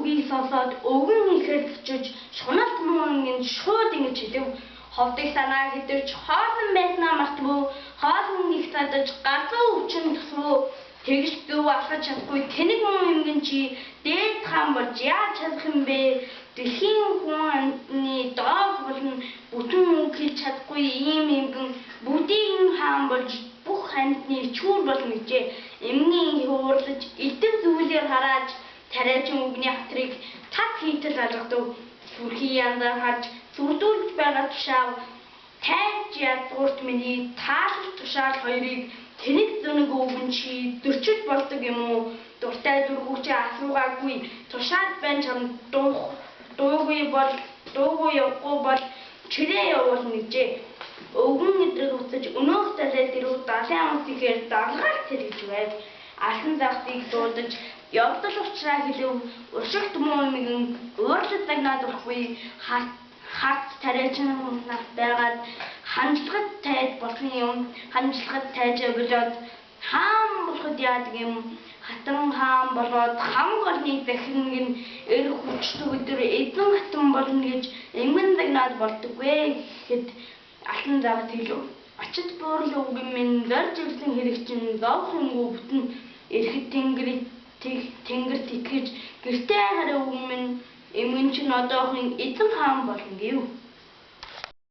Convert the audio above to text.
үгийг сонсоод өвгөн ихэлцэж шуналт мөн шууд ингэж хэлв. Ховдыг санаа хэдэрч хоолн байснаа мартгүй хоолн их садаж ганцхан өвчин тусруу тэгж дүү алхаж чадахгүй тэнэг мөн юмгэн чи дээд хаан болж яаж чадах юм бэ? Дэлхийн хүн амтны доог болон бүтэн үг хэлж чадахгүй ийм юмгэн бүдийн хаан болж бүх амтны чүүр болно гэжээ. Эмгийн хуурлаж эдэн зүйлээр харааж тариачин үгний хатрыг тат хийтэл алгадав. Сүрхий янзаар харж зүрдүүлж байгаа тушаав тайж ядгуурт миний таалж тушаал хоёрыг тэнэг зөнөг өвгөн чи дөрчиж болдог юм уу? Дуртай дургүйч асуугаагүй тушаал байн чам дуугүй явахгүй бол чирээ явуулна гэжээ. Өвгөн өдрөг уцаж өнөөх талаас ирүү далайн амт ихээр дагалгаар тэрэж байв. Алхан загтыг дуудаж явдал уучраа хэлв. Уршигт мөмигэн өөрлөд загнаад урахгүй харт тариачин нарт байгаад ханжлагад тайж болох юм. Ханжлагад тайж болоод хаан болоход яадаг юм. Хатан хаан болоод хамг орны захирныг нь эр хүчтэй өдөр эдэн хатан болно гэж эмгэн загнаад болдоггүй гэхэд алхан загт хэлв. Ачид буурал өвгөн минь зорж ирсэн хэрэг чинь зовх юмгүй бүтэн эрэхэд тэнгэрт итгэж гэртээ хараа өвгөн минь эмгэн чинь одоохон эзэн хаан болно гэв.